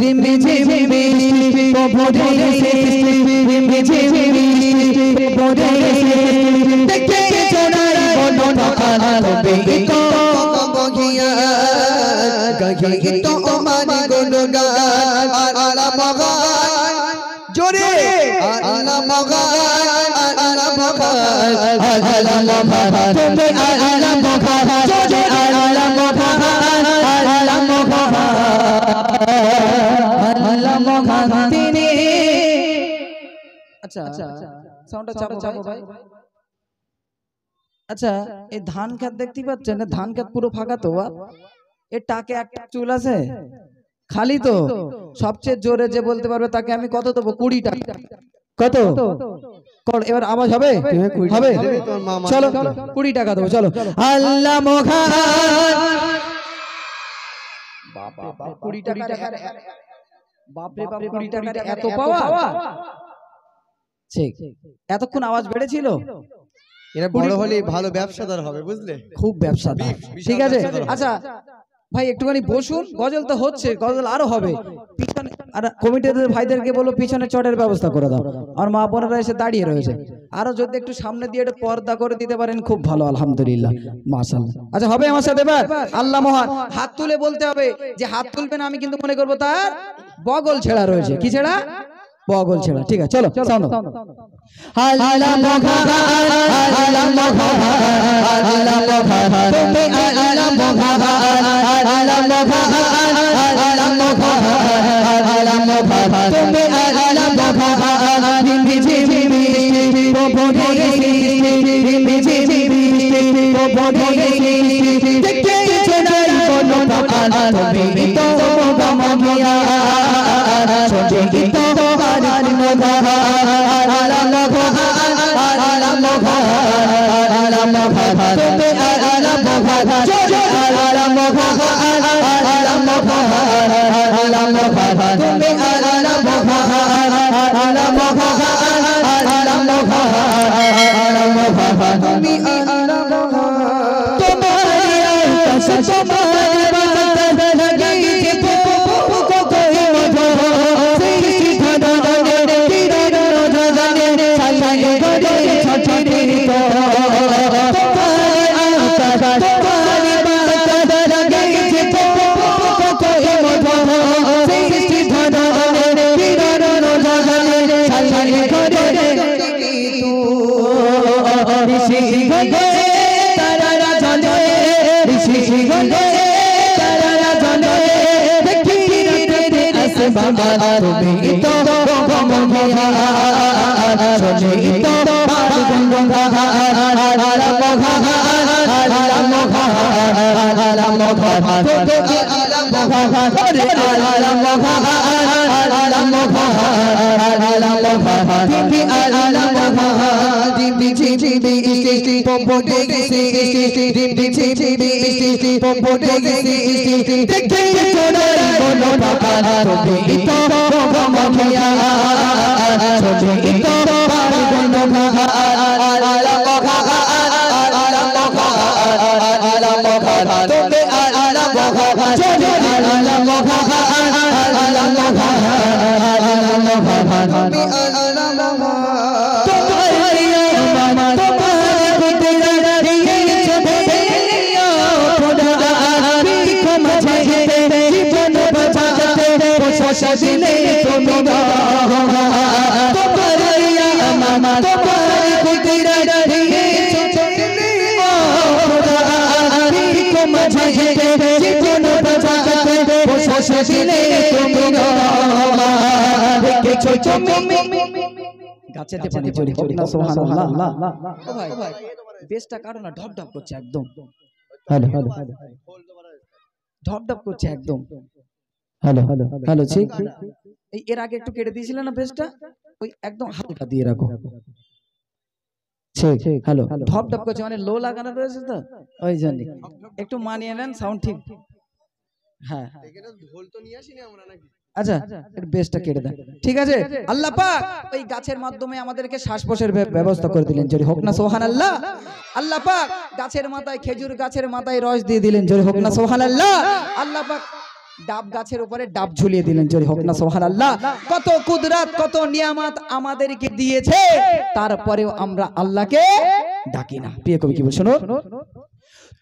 রিমি ঝিমি বৃষ্টি পড়ে রিমি ঝিমি বৃষ্টি পড়ে দেখে চড়াই বলো না তবে তো গগিয়া গগি তো মানে গুণগান আল্লাহ মগান জোরে আল্লাহ মগান আল্লাহ মগান আল্লাহ মগান তুমি আল্লাহ মগান জোরে আল্লাহ মগান আল্লাহ মগান আল্লাহ মগান তিনি। আচ্ছা সাউন্ডটা চাপো ভাই। আচ্ছা এই ধান ক্ষেত দেখতে পাচ্ছেন, ধান ক্ষেত পুরো ফাঁকা তো, এর টাকে একটা চুল আছে খালি তো। সবচেয়ে জোরে যে বলতে পারবে তাকে আমি কত দেবো? 20 টাকা। কত? এবার আওয়াজ হবে? হবে, চলো 20 টাকা দেবো, চলো। আল্লাহ মগান বাবা 20 টাকা, বাপরে বাপ 20 টাকার এত পাওয়া। ঠিক, এতক্ষণ আওয়াজ বেড়েছিল। এরা বড় হলে ভালো ব্যবসাদার হবে, বুঝলে? খুব ব্যবসাদার, ঠিক আছে। আচ্ছা ভাই একটুখানি বসুন, গজল তো হচ্ছে, গজল আরো হবে। পিছনে আর কমিটির ভাইদেরকে বলো পিছনে চটের ব্যবস্থা করে দাও। আর মা বোনেরা এসে দাঁড়িয়ে রয়েছে, আরো যদি একটু সামনে দিয়ে একটা পর্দা করে দিতে পারেন খুব ভালো, আলহামদুলিল্লাহ, মাশাআল্লাহ। আচ্ছা হবে আমার সাথে এবার? আল্লাহ মহান, হাত তুলে বলতে হবে। যে হাত তুলবেন আমি কিন্তু মনে করবো তার বগল ছেঁড়া রয়েছে। কি ছেঁড়া? বগল ছেঁড়া। ঠিক আছে, চলো সাউন্ড। আল্লাহ মগান আল্লাহ মগান আল্লাহ মগান তুমি আল্লাহ মগান আল্লাহ মগান আল্লাহ মগান আল্লাহ মগান তুমি আল্লাহ মগান রিমি ঝিমি বৃষ্টি পড়ে রিমি ঝিমি বৃষ্টি পড়ে দেখে চড়াই বলো প্রাণ তুমি তো গগিয়া ছোটে তো পারার মগান আল্লাহ মগান আল্লাহ মগান আল্লাহ মগান তুমি আল্লাহ মগান জোরে আল্লাহ মগান আল্লাহ মগান আল্লাহ মগান তুমি আল্লাহ মগান আল্লাহ মগান আল্লাহ মগান আল্লাহ মগান তুমি আল্লাহ মগান। তোমার আকাশ তোমার বাতাস লাগিয়ে পোকো কই মধু সৃষ্টি ধরনের কিরণ রজনীর ছায়া করে ছটির তো। তোমার আকাশ তোমার বাতাস লাগিয়ে পোকো কই মধু সৃষ্টি ধরনের কিরণ রজনীর ছায়া করে তো। ঋষি গঙ্গে তারা জলে ঋষি গঙ্গে তারা জলে দেখি রাতে আসে বাবা তুমি তো গগিয়া চলে তো পার গঙ্গা আল্লাহ মগান আল্লাহ মগান আল্লাহ মগান তুমি আল্লাহ মগান ওরে আল্লাহ মগান আল্লাহ মগান আল্লাহ মগান তুমি আল্লাহ মগান রিমি ঝিমি বৃষ্টি পড়ে রিমি ঝিমি বৃষ্টি পড়ে দেখে চড়াই বলো প্রাণ তুমি তো গগিয়া ছোটে তো পার গঙ্গা আল্লাহ মগান আল্লাহ মগান আল্লাহ মগান তুমি আল্লাহ মগান জোরে আল্লাহ মগান আল্লাহ মগান আল্লাহ মগান তুমি আল্লাহ মগান। তোমার মামা তোমার বিদ্যা দিয়েছে বেলিয়া খোদা বিখো মাঝে জীবন বাঁচাতে পোষা দিলে তুমি না। তোমার মামা তোমার বিদ্যা দিয়েছে বেলিয়া খোদা বিখো মাঝে জীবন বাঁচাতে পোষা দিলে তুমি না। দেখেছো তুমি গাছেতে পানি পড়ি হোক না সুবহানাল্লাহ। ও ভাই বেসটা কাটো না, ঢপ ঢপ করছে একদম। হ্যালো ঢপ ঢপ করছে একদম। হ্যালো হ্যালো ঠিক। এই এর আগে একটু কেটে দিয়েছিলেন না বেসটা, ওই একদম হালকা দিয়ে রাখো। ঠিক হ্যালো ঢপ ঢপ করছে মানে লো লাগানো রয়েছে তো ওই জন্য একটু মানিয়ে নেন সাউন্ড ঠিক। হ্যাঁ ঢোল তো নিয়ে আসিনি আমরা নাকি? আচ্ছা একটু বেসটা কেটে দেন, ঠিক আছে। আল্লাহ পাক ওই গাছের মাধ্যমে আমাদেরকে শ্বাস প্রশ্বাসের ব্যবস্থা করে দিলেন, জোরে হোক না সুবহানাল্লাহ। আল্লাহ পাক গাছের মাথায়, খেজুর গাছের মাথায় রস দিয়ে দিলেন, জোরে হোক না সুবহানাল্লাহ। আল্লাহ পাক ডাব গাছের উপরে ডাব ঝুলিয়ে দিলেন, জোরে হোক না সুবহানাল্লাহ। কত কুদরত কত নিয়ামত আমাদেরকে দিয়েছে, তারপরেও আমরা আল্লাহকে ডাকি না। প্রিয় কবি কি বল শোনো,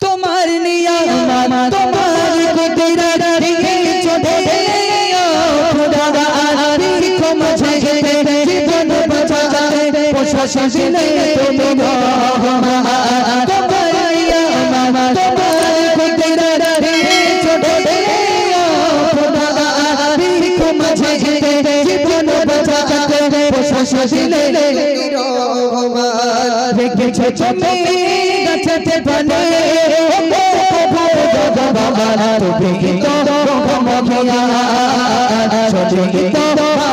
তোমার নিয়ামত তোমার কুদরত দিয়েছো দিও খোদা, আরিফ মাঝে জীবন বাঁচাতে প্রশাসন দিলে তুমি রহমান। তোমার নিয়ামত তোমার কুদরত দিয়েছো দিও খোদা, আরিফ মাঝে জীবন বাঁচাতে প্রশাসন দিলে তুমি রহমান। রেখেছো তুমি গাছেতে বনে তুমি তো মহিয়া চলে তো তুমি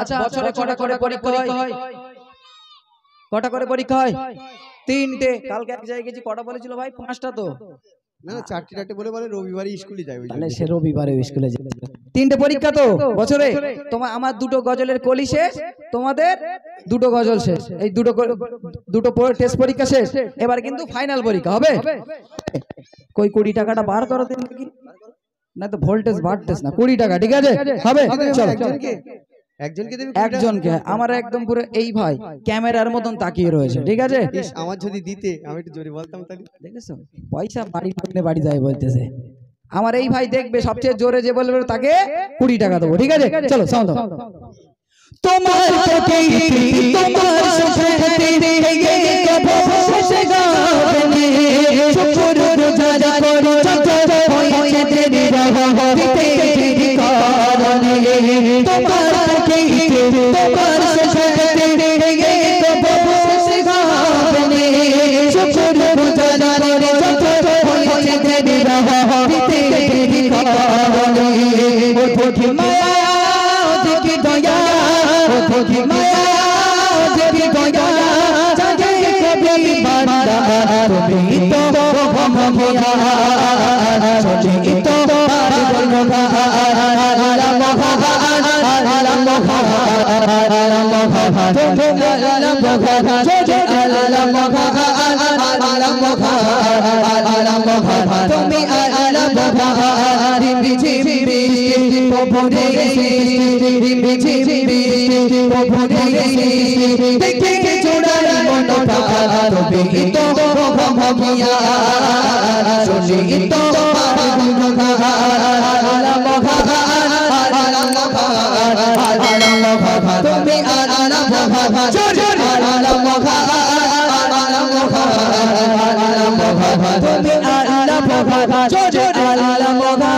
আচ্ছা বছরে কটা করে পরীক্ষা হয়? কটা করে পরীক্ষা হয়? তিনটে। কালকে এক জায়গায় গেছি, কটা বলেছিল ভাই? পাঁচটা তো না, চারটে বলে বলে রবিবারই স্কুলে যায়। তাহলে সে রবিবারে স্কুলে যায়। তিনটে পরীক্ষা তো বছরে। তোমার আমার দুটো গজলের কলি শেষ, তোমাদের দুটো গজল শেষ, এই দুটো টেস্ট পরীক্ষা শেষ। এবার কিন্তু ফাইনাল পরীক্ষা হবে। কই 20 টাকাটা বার করো দিন নাকি, না তো ভোল্টেজ বাড়তেছ না। 20 টাকা ঠিক আছে হবে। চলো একজনকে আমার একদম পুরো এই ভাই ক্যামেরার মতন তাকিয়ে রয়েছে, ঠিক আছে? আমার যদি দিতে আমি একটু জোরে বলতাম তাহলে। দেখেছো পয়সা বাড়ি করলে বাড়ি যায় বলতেছে। আমার এই ভাই দেখবে, সবচেয়ে জোরে যে বলবে তাকে 20 টাকা দেবো, ঠিক আছে? চলো সাউন্ড দাও। তোমার প্রকৃতি তোমার সুখতে এই কব শেষে গানে শুকর গুজার করি যত হয়েছে দেরি রহমতে কারণে। তোমার প্রকৃতি তোমার সুখতে এই কব শেষে গানে শুকর গুজার করি যত হয়েছে দেরি রহমতে কারণে। ও দেখি মায়া ও দেখি দয়া দেখি মায়া দেখি দয়া জাগে কবি বান্দা তুমি তো মহিয়া চলে তো বারগা আলা মহা আলা মহা আলা মহা তুমি আলা মহা জয় আলা মহা আলা মহা আলা মহা তুমি আলা মহা পৃথিবী প্রভুরে পৃথিবী প্রভুরে দেখে চোড়ার মন পাকা তুমি তো মহিয়া চলে তো বারগা আলা মহা আলা মহা আলা মহা তুমি আলা মহা জয় আলা মহা আলা মহা আলা মহা তুমি আলা মহা জয় আলা মহা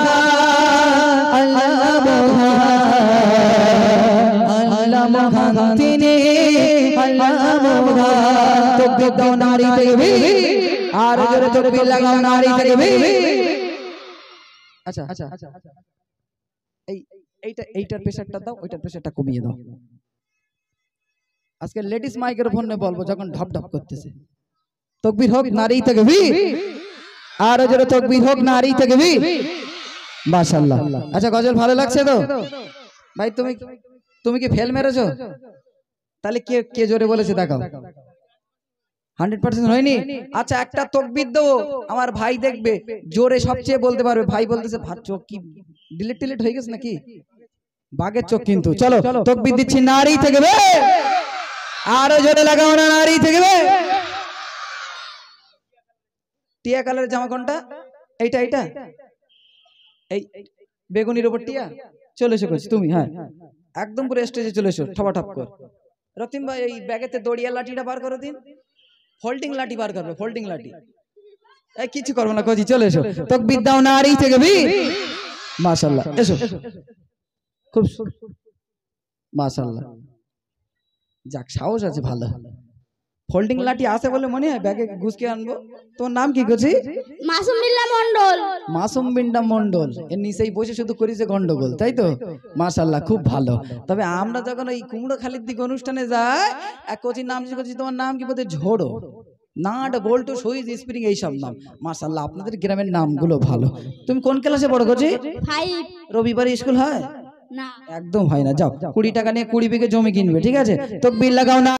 আলা মহা তিনি আলা মহা তোকে দাও নারী দেবী আর জোরে তকবীর লাগাও নারী দেবী। আচ্ছা এইটার প্রেসারটা দাও, ওইটার প্রেসারটা কমিয়ে দাও। আজকে লেডিস মাইক্রোফোনে বলবো যখন ঢপ ঢপ করতেছে। তকবীর হোক নারী তাকবী, আর জোরে তকবীর হোক নারী তাকবী। মাশাআল্লাহ। আচ্ছা গজল ভালো লাগছে তো ভাই? তুমি কি ফেল মেরেছো? তাহলে কে জোরে বলেছে দেখাও। 100% হয়নি? আচ্ছা একটা তকবীর দাও, আমার ভাই দেখবে জোরে সবচেয়ে বলতে পারবে। ভাই বলতেছে ভাত চোখ কি ডিলিট হয়ে গেছে নাকি? বাঘের চোখ কিন্তু। চলো তকবীর দিচ্ছি, নারী থাকবে, আরো জোরে লাগাও না, নারী থাকবে। টিয়া কালারের জামা কোনটা? এইটা এই বেগুনির উপর টিয়া। চলে এসো তুমি, হ্যাঁ একদম পুরো স্টেজে চলে এসো ঠপাঠপ কর। রতিম ভাই এই ব্যাগেতে দড়িয়া লাঠিটা বার করে দিন। ফোল্ডিং লাঠি বার করবে, ফোল্ডিং লাঠি। এই কিছু করবো না, কজি চলে এসো। তকবীর দাও নারী থাকবে, মাশাআল্লাহ, এসো। খুব মাশাআল্লাহ, যাক সাহস আছে ভালো। ফোল্ডিং লাঠি আছে বলে মনে হয় ব্যাগে গুছকে আনবো। তোমার নাম কি গছি? মাসুম বিল্লাহ মন্ডল। মাসুম বিন্ডা মন্ডল। এর নিচেই বসে শুধু করেছে গন্ডগোল, তাই তো? মাশাআল্লাহ, খুব ভালো। তবে আমরা যখন এই কুমড়োখালির দিকে অনুষ্ঠানে যাই, এক কোচির নাম করছি, তোমার নাম কি বলতে? ঝোড়ো, নাট, বল্টু, সুইচ, স্প্রিং, এইসব নাম। মাশাআল্লাহ, আপনাদের গ্রামের নামগুলো ভালো। তুমি কোন ক্লাসে পড়ো গছি? 5। রবিবারে স্কুল হয়? না, একদম হয় না। যাও 20 টাকা নিয়ে 20 বিঘে জমি কিনবে, ঠিক আছে? তাকবীর লাগাও না।